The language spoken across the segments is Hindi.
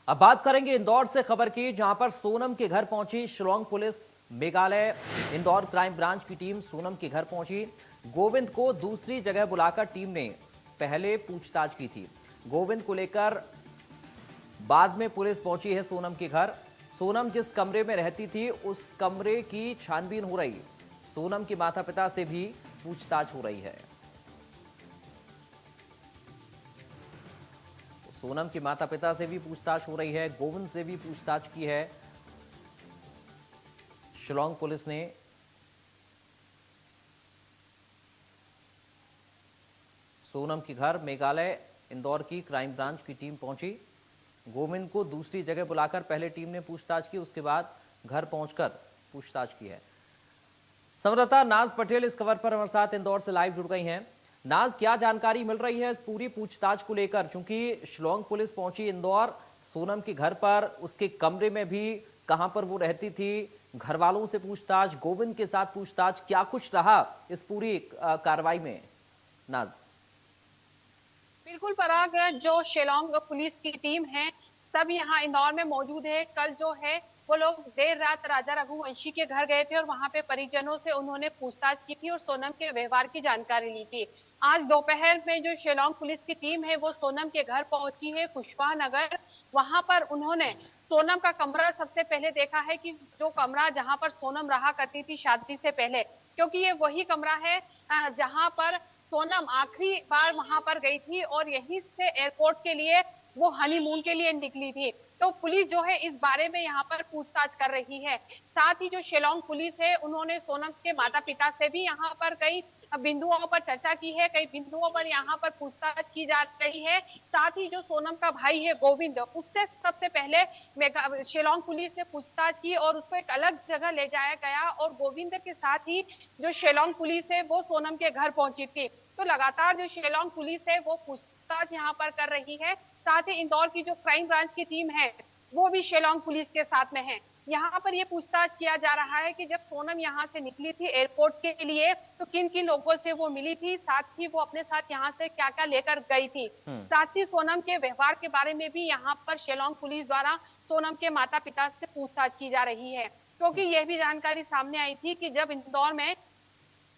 अब बात करेंगे इंदौर से खबर की, जहां पर सोनम के घर पहुंची Shillong police. Meghalaya Indore crime branch की टीम सोनम के घर पहुंची। गोविंद को दूसरी जगह बुलाकर टीम ने पहले पूछताछ की थी। गोविंद को लेकर बाद में पुलिस पहुंची है सोनम के घर। सोनम जिस कमरे में रहती थी उस कमरे की छानबीन हो रही। सोनम के माता पिता से भी पूछताछ हो रही है। सोनम के माता पिता से भी पूछताछ हो रही है, गोविंद से भी पूछताछ की है शिलांग पुलिस ने। सोनम के घर मेघालय इंदौर की क्राइम ब्रांच की टीम पहुंची। गोविंद को दूसरी जगह बुलाकर पहले टीम ने पूछताछ की, उसके बाद घर पहुंचकर पूछताछ की है। संवाददाता नाज पटेल इस खबर पर हमारे साथ इंदौर से लाइव जुड़ गई हैं। नाज, क्या जानकारी मिल रही है इस पूरी पूछताछ को लेकर? चूंकि शिलांग पुलिस पहुंची इंदौर सोनम के घर पर, उसके कमरे में भी कहां पर वो रहती थी, घर वालों से पूछताछ, गोविंद के साथ पूछताछ, क्या कुछ रहा इस पूरी कार्रवाई में नाज? बिल्कुल पराग, जो शिलांग पुलिस की टीम है सब यहाँ इंदौर में मौजूद है। कल जो है वो लोग देर रात राजा रघुवंशी के घर गए थे और वहां पे परिजनों से उन्होंने पूछताछ की थी और सोनम के व्यवहार की जानकारी ली थी। आज दोपहर में जो शिलांग पुलिस की टीम है वो सोनम के घर पहुंची है कुशवाहा नगर। वहां पर उन्होंने सोनम का कमरा सबसे पहले देखा है कि जो कमरा जहां पर सोनम रहा करती थी शादी से पहले, क्योंकि ये वही कमरा है जहां पर सोनम आखिरी बार वहां पर गई थी और यहीं से एयरपोर्ट के लिए वो हनीमून के लिए निकली थी। तो पुलिस जो है इस बारे में यहाँ पर पूछताछ कर रही है। साथ ही जो शिलांग पुलिस है उन्होंने सोनम के माता पिता से भी यहाँ पर कई बिंदुओं पर चर्चा की है, कई बिंदुओं पर यहाँ पर पूछताछ की जा रही है। साथ ही जो सोनम का भाई है गोविंद, उससे सबसे पहले शिलांग पुलिस ने पूछताछ की और उसको एक अलग जगह ले जाया गया और गोविंद के साथ ही जो शिलांग पुलिस है वो सोनम के घर पहुंची थी। तो लगातार जो शिलांग पुलिस है वो पूछताछ यहाँ पर कर रही है। साथ ही इंदौर की जो क्राइम ब्रांच की टीम है वो भी शिलांग पुलिस के साथ में है। यहाँ पर ये पूछताछ किया जा रहा है कि जब सोनम यहाँ से निकली थी एयरपोर्ट के लिए तो किन किन लोगों से वो मिली थी, साथ ही वो अपने साथ यहाँ से क्या क्या लेकर गई थी। साथ ही सोनम के व्यवहार के बारे में भी यहाँ पर शिलांग पुलिस द्वारा सोनम के माता पिता से पूछताछ की जा रही है, क्योंकि यह भी जानकारी सामने आई थी कि जब इंदौर में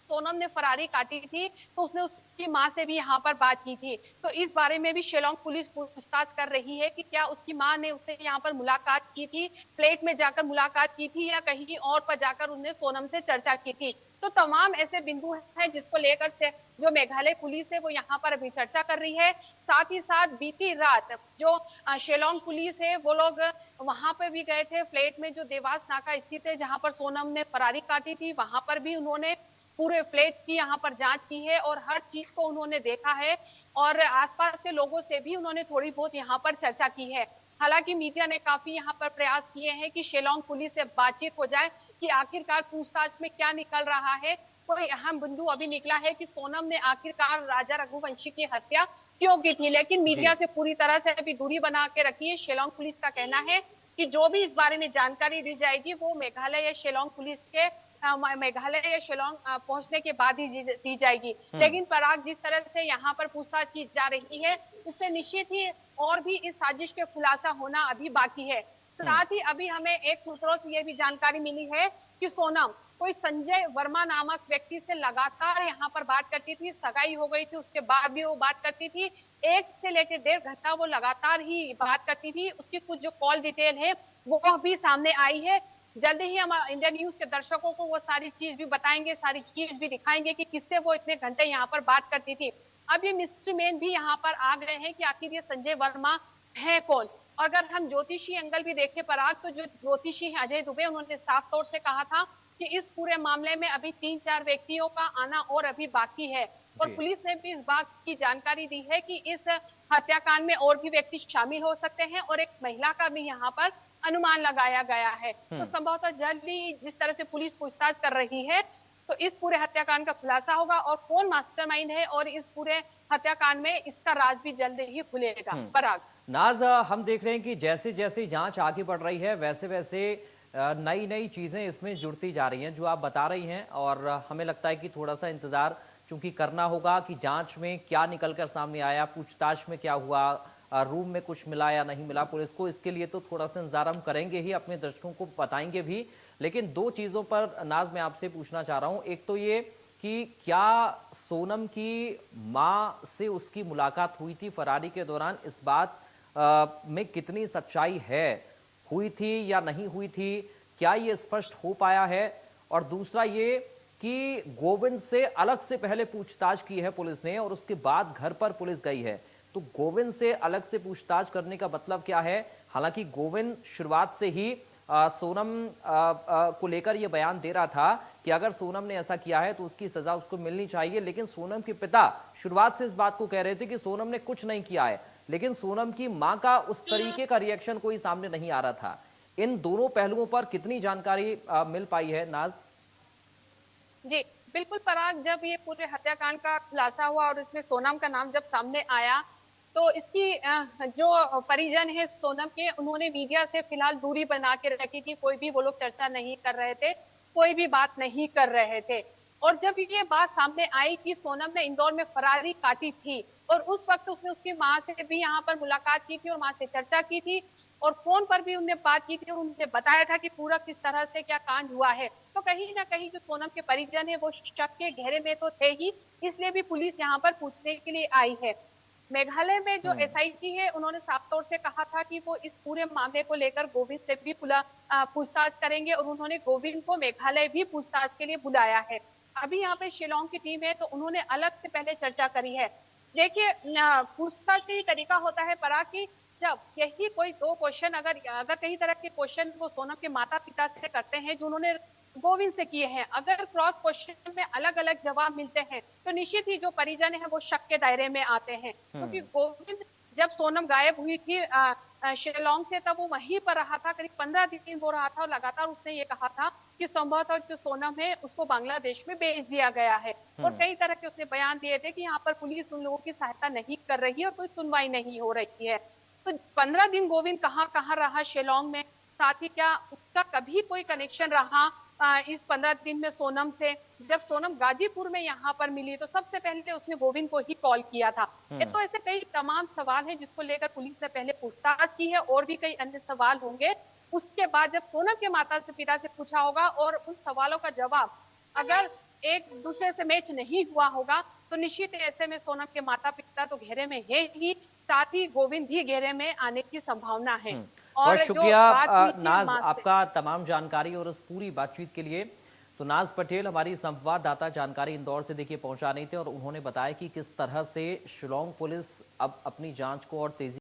सोनम ने फरारी काटी थी तो उसने उसकी मां से भी यहाँ पर बात की थी। तो इस बारे में भी शिलांग पुलिस पूछताछ कर रही है कि क्या उसकी मां ने उससे यहाँ पर मुलाकात की थी, फ्लैट में जाकर मुलाकात की थी या कहीं और पर जाकर उसने सोनम से चर्चा की थी। तो तमाम ऐसे बिंदु हैं जिसको लेकर से जो मेघालय पुलिस है वो यहाँ पर अभी चर्चा कर रही है। साथ ही साथ बीती रात जो शिलांग पुलिस है वो लोग वहां पर भी गए थे, फ्लैट में जो देवास नाका स्थित है जहां पर सोनम ने फरारी काटी थी वहां पर भी उन्होंने पूरे फ्लैट की यहाँ पर जांच की है और हर चीज को उन्होंने देखा है और आसपास के लोगों से भी उन्होंने थोड़ी बहुत यहाँ पर चर्चा की है। हालांकि मीडिया ने काफी यहाँ पर प्रयास किए हैं कि शिलांग पुलिस से बातचीत हो जाए कि आखिरकार पूछताछ में क्या निकल रहा है। कोई अहम बिंदु अभी निकला है कि सोनम ने आखिरकार राजा रघुवंशी की हत्या क्यों की थी, लेकिन मीडिया जी से पूरी तरह से अभी दूरी बना के रखी है। शिलांग पुलिस का कहना है कि जो भी इस बारे में जानकारी दी जाएगी वो मेघालय या शिलांग पुलिस के मेघालय या शिलांग पहुंचने के बाद ही दी जाएगी। लेकिन पराग, जिस तरह से यहाँ पर पूछताछ की जा रही है इससे निश्चित ही और भी इस साजिश के खुलासा होना अभी बाकी है। साथ ही अभी हमें एक सूत्रों से यह भी जानकारी मिली है कि सोनम कोई संजय वर्मा नामक व्यक्ति से लगातार यहाँ पर बात करती थी, सगाई हो गई थी उसके बाद भी वो बात करती थी। 1 से लेकर 1.5 घंटा वो लगातार ही बात करती थी। उसकी कुछ जो कॉल डिटेल है वो भी सामने आई है। जल्दी ही हम इंडिया न्यूज के दर्शकों को वो सारी चीज भी बताएंगे, सारी चीज भी दिखाएंगे कि किससे वो इतने घंटे यहाँ पर बात करती थी। अब ये मिस्ट्री मैन भी यहाँ पर आ गए हैं कि आखिर ये संजय वर्मा है कौन। और अगर हम ज्योतिषी एंगल भी देखें पराग, तो जो ज्योतिषी है अजय दुबे, उन्होंने साफ तौर से कहा था कि इस पूरे मामले में अभी 3-4 व्यक्तियों का आना और अभी बाकी है। और जी पुलिस ने भी इस बात की जानकारी दी है कि इस हत्याकांड में और भी व्यक्ति शामिल हो सकते हैं और एक महिला का भी यहाँ पर अनुमान लगाया गया है। तो संभवतः जल्द ही जिस तरह से पुलिस पूछताछ कर रही है तो इस पूरे हत्याकांड का खुलासा होगा और कौन मास्टरमाइंड है और इस पूरे हत्याकांड में इसका राज भी जल्द ही खुलेगा। पराग नाज, हम देख रहे हैं कि जैसे जैसे जांच आगे बढ़ रही है वैसे वैसे नई नई चीजें इसमें जुड़ती जा रही हैं जो आप बता रही हैं, और हमें लगता है कि थोड़ा सा इंतजार चूंकि करना होगा कि जांच में क्या निकलकर सामने आया, पूछताछ में क्या हुआ, रूम में कुछ मिला या नहीं मिला पुलिस को, इसके लिए तो थोड़ा सा इंतजार हम करेंगे ही, अपने दर्शकों को बताएंगे भी। लेकिन दो चीज़ों पर नाज मैं आपसे पूछना चाह रहा हूँ। एक तो ये कि क्या सोनम की माँ से उसकी मुलाकात हुई थी फरारी के दौरान, इस बात में कितनी सच्चाई है, हुई थी या नहीं हुई थी, क्या ये स्पष्ट हो पाया है? और दूसरा ये कि गोविंद से अलग से पहले पूछताछ की है पुलिस ने और उसके बाद घर पर पुलिस गई है, तो गोविंद से अलग से पूछताछ करने का मतलब क्या है? हालांकि गोविंद शुरुआत से ही सोनम को लेकर यह बयान दे रहा था कि अगर सोनम ने ऐसा किया है तो उसकी सजा उसको मिलनी चाहिए, लेकिन सोनम के पिता शुरुआत से इस बात को कह रहे थे कि सोनम ने कुछ नहीं किया है, लेकिन सोनम की मां का उस तरीके का रिएक्शन कोई सामने नहीं आ रहा था। इन दोनों पहलुओं पर कितनी जानकारी मिल पाई है नाज? जी, बिल्कुल पराग, जब ये पूरे हत्याकांड का खुलासा हुआ और इसमें सोनम का नाम जब सामने आया, तो इसकी जो परिजन है सोनम के, उन्होंने मीडिया से फिलहाल दूरी बना के रखी थी, कोई भी वो लोग चर्चा नहीं कर रहे थे, कोई भी बात नहीं कर रहे थे। और जब ये बात सामने आई कि सोनम ने इंदौर में फरारी काटी थी और उस वक्त उसने उसकी माँ से भी यहाँ पर मुलाकात की थी और माँ से चर्चा की थी और फोन पर भी उनने बात की थी और उनसे बताया था कि पूरा किस तरह से क्या कांड हुआ है, तो कहीं ना कहीं जो सोनम के परिजन है वो शक के घेरे में तो थे ही, इसलिए भी पुलिस यहाँ पर पूछने के लिए आई है। मेघालय में जो एसआईटी है, उन्होंने साफ तौर से कहा था कि वो इस पूरे मामले को लेकर गोविंद से भी पूछताछ करेंगे और उन्होंने गोविंद को मेघालय भी पूछताछ के लिए बुलाया है। अभी यहाँ पे शिलोंग की टीम है, तो उन्होंने अलग से पहले चर्चा करी है। देखिए, पूछताछ का ये तरीका होता है परा की, जब यही कोई दो क्वेश्चन अगर अगर कई तरह के क्वेश्चन वो सोनम के माता पिता से करते हैं जो उन्होंने गोविंद से किए हैं, अगर क्रॉस क्वेश्चन में अलग अलग जवाब मिलते हैं तो निश्चित ही जो परिजन है वो शक के दायरे में आते हैं, क्योंकि गोविंद जब सोनम गायब हुई थी शिलोंग से, तब वो वहीं पर रहा था, करीब 15 दिन वो रहा था और लगातार उसने ये कहा था कि संभवतः जो सोनम है उसको बांग्लादेश में भेज दिया गया है। और कई तरह के उसने बयान दिए थे कि यहाँ पर पुलिस उन लोगों की सहायता नहीं कर रही है और कोई सुनवाई नहीं हो रही है। तो 15 दिन गोविंद कहाँ कहाँ रहा शिलोंग में, साथ ही क्या उसका कभी कोई कनेक्शन रहा इस 15 दिन में सोनम से? जब सोनम गाजीपुर में यहाँ पर मिली तो सबसे पहले उसने गोविंद को ही कॉल किया था। ये तो ऐसे कई तमाम सवाल हैं जिसको लेकर पुलिस ने पहले पूछताछ की है और भी कई अन्य सवाल होंगे। उसके बाद जब सोनम के माता से पिता से पूछा होगा और उन सवालों का जवाब अगर एक दूसरे से मैच नहीं हुआ होगा तो निश्चित ऐसे में सोनम के माता पिता तो घेरे में है ही, साथ ही गोविंद भी घेरे में आने की संभावना है। बहुत और जो शुक्रिया बात हुई थी नाज, माँ से, आपका तमाम जानकारी और इस पूरी बातचीत के लिए। तो नाज पटेल हमारी संवाददाता जानकारी इंदौर से देखिए पहुंचा रही थी और उन्होंने बताया कि किस तरह से शिलोंग पुलिस अब अपनी जांच को और तेजी